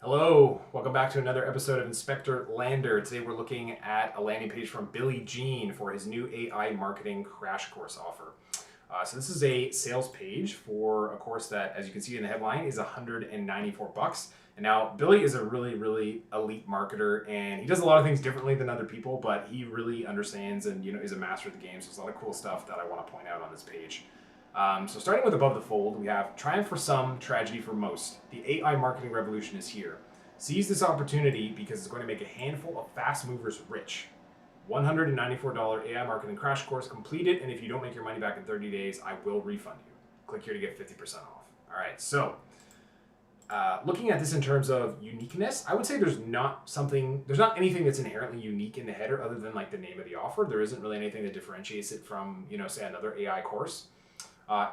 Hello, welcome back to another episode of Inspector Lander. Today we're looking at a landing page from Billy Jean for his new AI marketing crash course offer. So this is a sales page for a course that, as you can see in the headline, is $194. And now Billy is a really elite marketer, and he does a lot of things differently than other people, but he really understands and is a master of the game. So there's a lot of cool stuff that I want to point out on this page. So starting with above the fold, we have triumph for some, tragedy for most. The AI marketing revolution is here. Seize this opportunity because it's going to make a handful of fast movers rich. $194 AI marketing crash course. Complete it, and if you don't make your money back in 30 days, I will refund you. Click here to get 50% off. All right, so looking at this in terms of uniqueness, I would say there's not anything that's inherently unique in the header other than like the name of the offer. There isn't really anything that differentiates it from, say another AI course.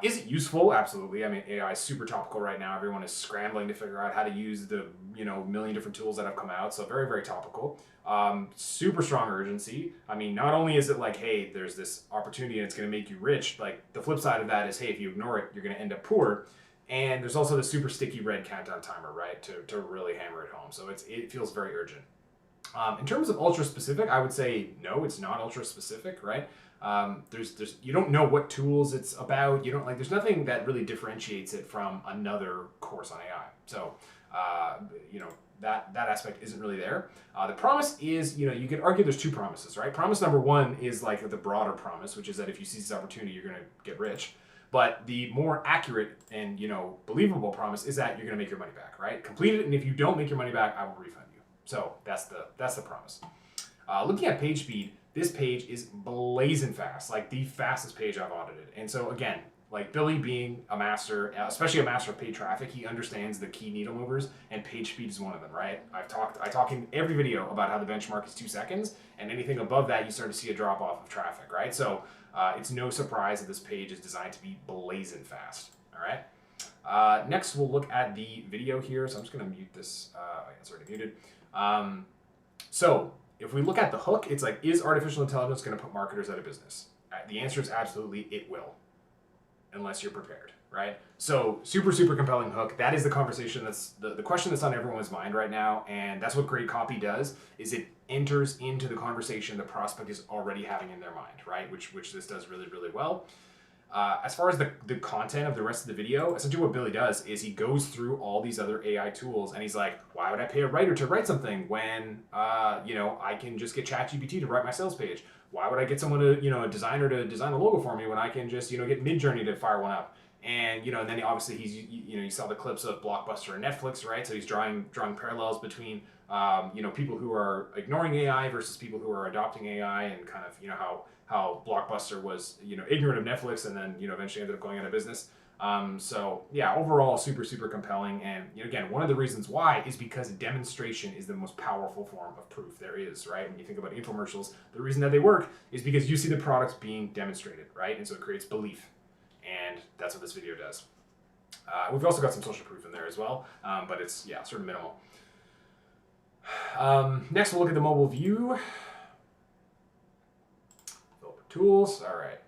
Is it useful? Absolutely. I mean, AI is super topical right now. Everyone is scrambling to figure out how to use the million different tools that have come out. So very topical. Super strong urgency. I mean, not only is it like, hey, there's this opportunity and it's going to make you rich. Like the flip side of that is, hey, if you ignore it, you're going to end up poor. And there's also the super sticky red countdown timer, right, to really hammer it home. So it feels very urgent. In terms of ultra specific, I would say no, it's not ultra specific, right? There's you don't know what tools it's about. You don't there's nothing that really differentiates it from another course on AI. So that aspect isn't really there. The promise is, you could argue there's two promises, right? Promise number one is like the broader promise, which is that if you seize this opportunity, you're going to get rich. But the more accurate and believable promise is that you're going to make your money back, right? Complete it, and if you don't make your money back, I will refund you. So that's the promise. Looking at page speed, this page is blazing fast, like the fastest page I've audited. And so again, like Billy being a master, especially a master of paid traffic, he understands the key needle movers, and page speed is one of them, right? I talk in every video about how the benchmark is 2 seconds, and anything above that, you start to see a drop off of traffic, right? So it's no surprise that this page is designed to be blazing fast, all right? Next, we'll look at the video here. So I'm just gonna mute this, it's already muted. So if we look at the hook, it's like, is artificial intelligence going to put marketers out of business? The answer is absolutely, it will, unless you're prepared, right? So super compelling hook. That is the conversation that's the question that's on everyone's mind right now, and that's what great copy does, is it enters into the conversation the prospect is already having in their mind, right? Which this does really well. As far as the content of the rest of the video, essentially what Billy does is he goes through all these other AI tools and he's like, why would I pay a writer to write something when, I can just get ChatGPT to write my sales page? Why would I get someone a designer to design a logo for me when I can just, get Midjourney to fire one up? And, and then obviously you saw the clips of Blockbuster and Netflix, right? So he's drawing parallels between, people who are ignoring AI versus people who are adopting AI, and kind of, how Blockbuster was, ignorant of Netflix and then, eventually ended up going out of business. So yeah, overall super compelling. And again, one of the reasons why is because demonstration is the most powerful form of proof there is, right? When you think about infomercials, the reason that they work is because you see the products being demonstrated, right? And so it creates belief. And that's what this video does. We've also got some social proof in there as well, but it's, sort of minimal. Next, we'll look at the mobile view. Tools. All right.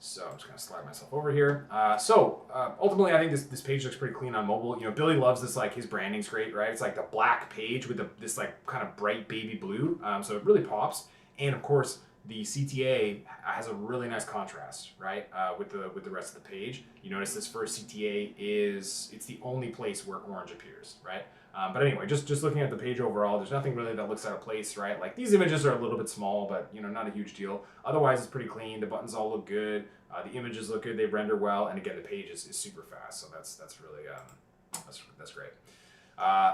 So I'm just going to slide myself over here. Ultimately, I think this page looks pretty clean on mobile. Billy loves this, like his branding's great, right? It's like the black page with this like kind of bright baby blue. So it really pops. And of course, the CTA has a really nice contrast, right? With the rest of the page. You notice this first CTA it's the only place where orange appears, right? But anyway, just looking at the page overall, there's nothing really that looks out of place, right? Like these images are a little bit small, but not a huge deal. Otherwise, it's pretty clean. The buttons all look good. The images look good. They render well, and again, the page is super fast. So that's really that's great.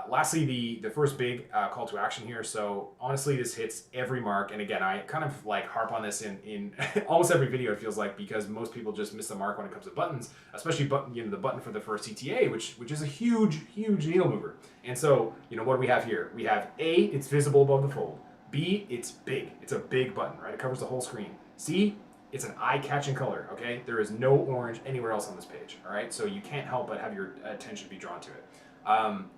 Lastly, the first big call to action here. So honestly, this hits every mark. And again, I kind of like harp on this in almost every video, it feels like, because most people just miss the mark when it comes to buttons, especially the button for the first CTA, which is a huge needle mover. And so, what do we have here? We have A, it's visible above the fold. B, it's big. It's a big button, right? It covers the whole screen. C, it's an eye-catching color, okay? There is no orange anywhere else on this page, all right? So you can't help but have your attention be drawn to it.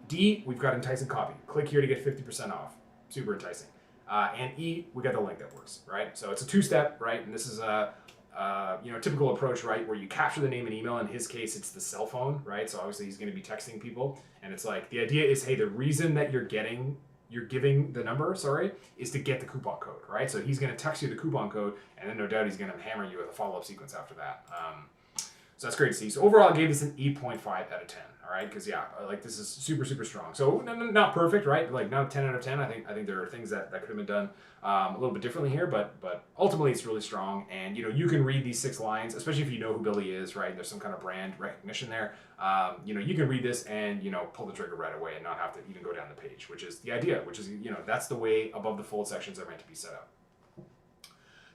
D, we've got enticing copy. Click here to get 50% off. Super enticing. And E, we got the link that works, right? So it's a two-step, right? And this is typical approach, right, where you capture the name and email. In his case, it's the cell phone, right? So obviously he's going to be texting people, and it's like the idea is, hey, the reason that you're giving the number, is to get the coupon code, right? So he's going to text you the coupon code, and then no doubt he's going to hammer you with a follow-up sequence after that. So that's great to see. So overall, I gave this an 8.5 out of 10. All right, because this is super, super strong. So not perfect, right? Like not 10 out of 10. I think there are things that could have been done a little bit differently here, but ultimately it's really strong. And you can read these 6 lines, especially if you know who Billy is, right? There's some kind of brand recognition there. You can read this and pull the trigger right away and not have to even go down the page, which is the idea. Which is that's the way above the fold sections are meant to be set up.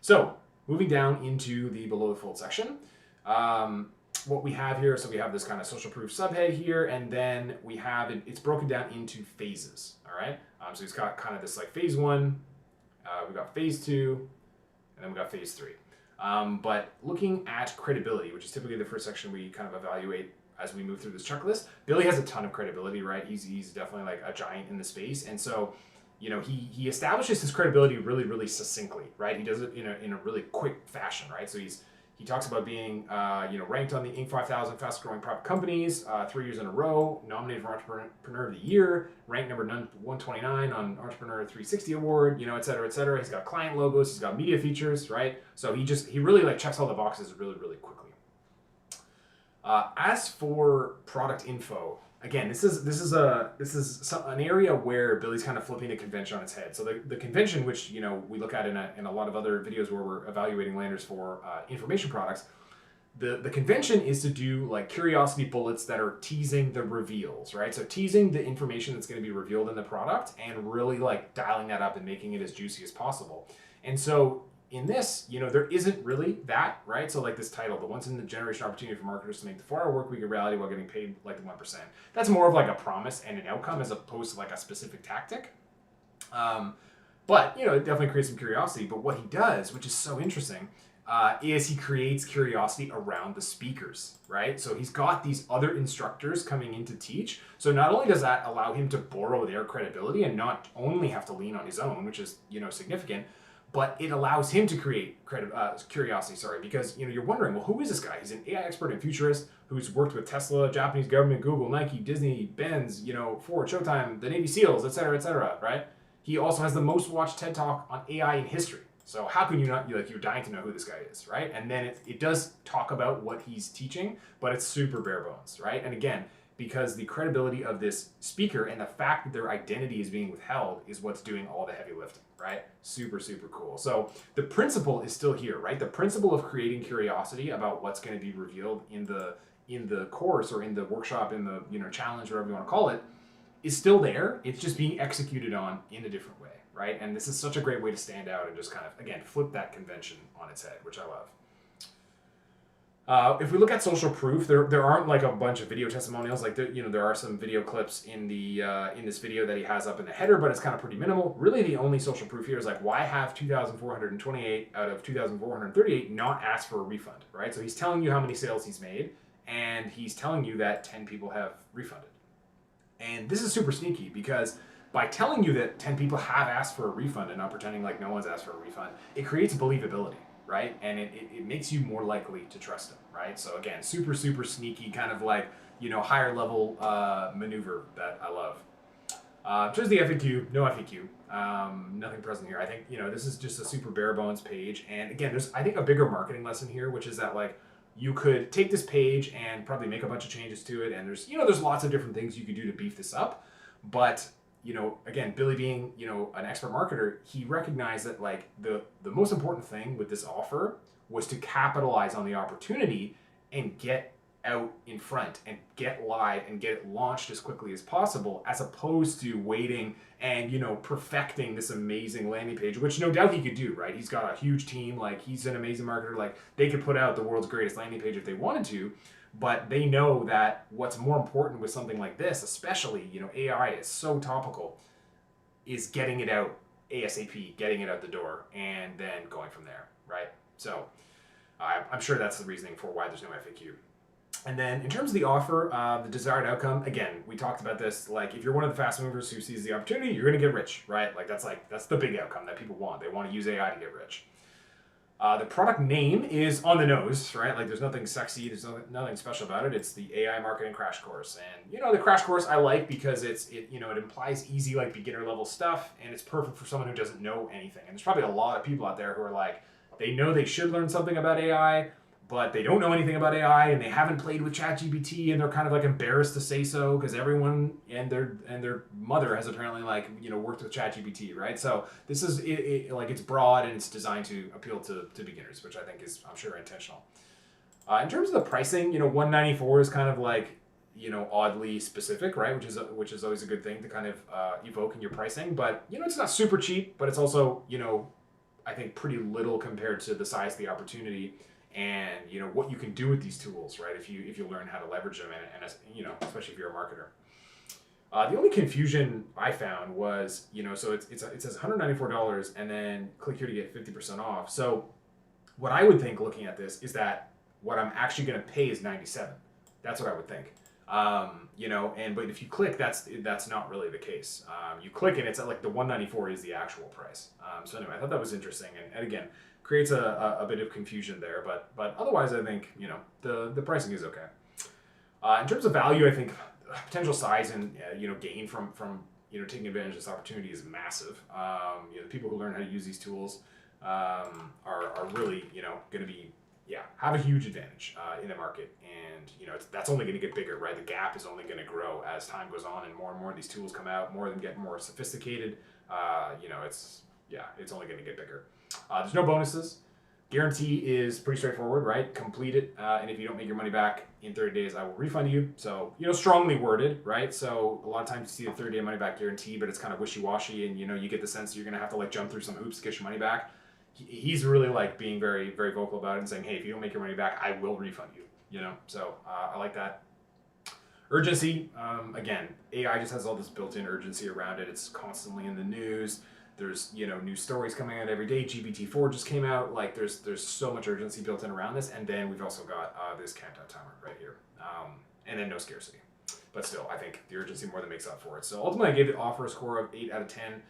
So moving down into the below the fold section. What we have here, so we have this kind of social proof subhead here, and then we have it's broken down into phases. All right, so it's got kind of this like phase 1, we've got phase 2, and then we got phase 3. But looking at credibility, which is typically the first section we kind of evaluate as we move through this checklist, Billy has a ton of credibility, right? He's definitely like a giant in the space, and so he establishes his credibility really, really succinctly, right? He does it in a really quick fashion, right? So he talks about being, ranked on the Inc. 5000 fastest growing private companies 3 years in a row, nominated for Entrepreneur of the Year, ranked number 129 on Entrepreneur 360 Award, et cetera, et cetera. He's got client logos, he's got media features, right? So he really like checks all the boxes really, really quickly. As for product info, again, this is an area where Billy's kind of flipping the convention on its head. So the convention, which we look at in a lot of other videos where we're evaluating landers for information products, the convention is to do like curiosity bullets that are teasing the reveals, right? So teasing the information that's going to be revealed in the product and really like dialing that up and making it as juicy as possible. And so in this, there isn't really that, right? So like this title, the once in the generation opportunity for marketers to make the 4-hour work week a reality while getting paid like the 1%. That's more of like a promise and an outcome as opposed to like a specific tactic. But it definitely creates some curiosity. But what he does, which is so interesting, is he creates curiosity around the speakers, right? So he's got these other instructors coming in to teach. So not only does that allow him to borrow their credibility and not only have to lean on his own, which is significant, but it allows him to create curiosity, because you're wondering, well, who is this guy? He's an AI expert and futurist who's worked with Tesla, Japanese government, Google, Nike, Disney, Benz, Ford, Showtime, the Navy SEALs, et cetera, right? He also has the most watched TED Talk on AI in history. So how can you not, you're dying to know who this guy is, right? And then it does talk about what he's teaching, but it's super bare bones, right? And again, because the credibility of this speaker and the fact that their identity is being withheld is what's doing all the heavy lifting, right? Super, super cool. So the principle is still here, right? The principle of creating curiosity about what's going to be revealed in the course or in the workshop, in the challenge, whatever you want to call it, is still there. It's just being executed on in a different way, right? And this is such a great way to stand out and just kind of, again, flip that convention on its head, which I love. If we look at social proof, there aren't like a bunch of video testimonials. Like there are some video clips in in this video that he has up in the header, but it's kind of pretty minimal. Really, the only social proof here is like, why have 2,428 out of 2,438 not asked for a refund, right? So he's telling you how many sales he's made, and he's telling you that 10 people have refunded. And this is super sneaky because by telling you that 10 people have asked for a refund and not pretending like no one's asked for a refund, it creates believability, right? And it makes you more likely to trust them, right? So again, super, super sneaky, kind of like, higher level maneuver that I love. Just the FAQ, no FAQ, nothing present here. I think, this is just a super bare bones page. And again, there's, I think, a bigger marketing lesson here, which is that like, you could take this page and probably make a bunch of changes to it. And there's, there's lots of different things you could do to beef this up. But, again, Billy being, an expert marketer, he recognized that like the most important thing with this offer was to capitalize on the opportunity and get out in front and get live and get it launched as quickly as possible, as opposed to waiting and, perfecting this amazing landing page, which no doubt he could do, right? He's got a huge team, like he's an amazing marketer, like they could put out the world's greatest landing page if they wanted to, but they know that what's more important with something like this, especially, AI is so topical, is getting it out ASAP, getting it out the door, and then going from there, right? So I'm sure that's the reasoning for why there's no FAQ. And then in terms of the offer, the desired outcome, again, we talked about this, like if you're one of the fast movers who sees the opportunity, you're going to get rich, right? Like that's the big outcome that people want. They want to use AI to get rich. The product name is on the nose, right? Like there's nothing sexy, there's nothing special about it. It's the AI marketing crash course. And the crash course I like because it implies easy, like beginner level stuff, and it's perfect for someone who doesn't know anything. And there's probably a lot of people out there who are like, they know they should learn something about AI, but they don't know anything about AI, and they haven't played with ChatGPT, and they're kind of like embarrassed to say so because everyone and their mother has apparently worked with ChatGPT, right? So this is like it's broad and it's designed to appeal to beginners, which I think is, I'm sure, intentional. In terms of the pricing, $194 is kind of like oddly specific, right? Which is always a good thing to kind of evoke in your pricing, but it's not super cheap, but it's also I think pretty little compared to the size of the opportunity. And what you can do with these tools, right? If you learn how to leverage them, and especially if you're a marketer. The only confusion I found was so it says $194 and then click here to get 50% off. So what I would think looking at this is that what I'm actually going to pay is $97. That's what I would think. But if you click, that's not really the case. You click and it's like the $194 is the actual price. So anyway, I thought that was interesting, and again, creates a bit of confusion there, but otherwise I think the pricing is okay. In terms of value, I think potential size and gain from taking advantage of this opportunity is massive. The people who learn how to use these tools are really going to be have a huge advantage in the market, and that's only going to get bigger, right? The gap is only going to grow as time goes on, and more of these tools come out, more of them get more sophisticated. It's only going to get bigger. There's no bonuses. Guarantee is pretty straightforward, right? Complete it, and if you don't make your money back in 30 days, I will refund you. So, strongly worded, right? So a lot of times you see the 30-day money back guarantee, but it's kind of wishy-washy, and you get the sense you're going to have to jump through some hoops to get your money back. He's really being very, very vocal about it and saying, hey, if you don't make your money back, I will refund you. So I like that. Urgency, again, AI just has all this built-in urgency around it. It's constantly in the news. There's new stories coming out every day. GPT-4 just came out. There's so much urgency built in around this, and then we've also got this countdown timer right here, and then no scarcity. But still, I think the urgency more than makes up for it. So ultimately, I gave the offer a score of 8 out of 10.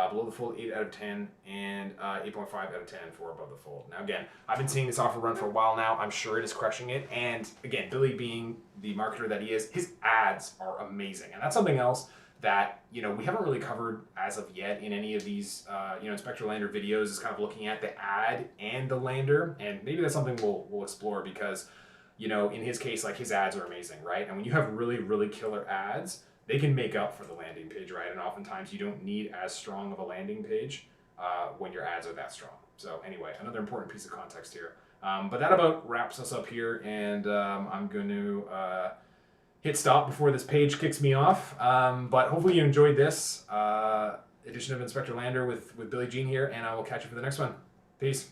Below the fold, 8 out of 10, and 8.5 out of 10 for above the fold. Now again, I've been seeing this offer run for a while now. I'm sure it is crushing it. And again, Billy being the marketer that he is, his ads are amazing. And that's something else that we haven't really covered as of yet in any of these Inspector Lander videos, is kind of looking at the ad and the lander. And maybe that's something we'll explore because in his case, his ads are amazing, right? And when you have really, really killer ads, they can make up for the landing page, right? And oftentimes you don't need as strong of a landing page when your ads are that strong. So anyway, another important piece of context here. But that about wraps us up here, and I'm going to hit stop before this page kicks me off. But hopefully you enjoyed this edition of Inspector Lander with Billy Jean here, and I will catch you for the next one. Peace.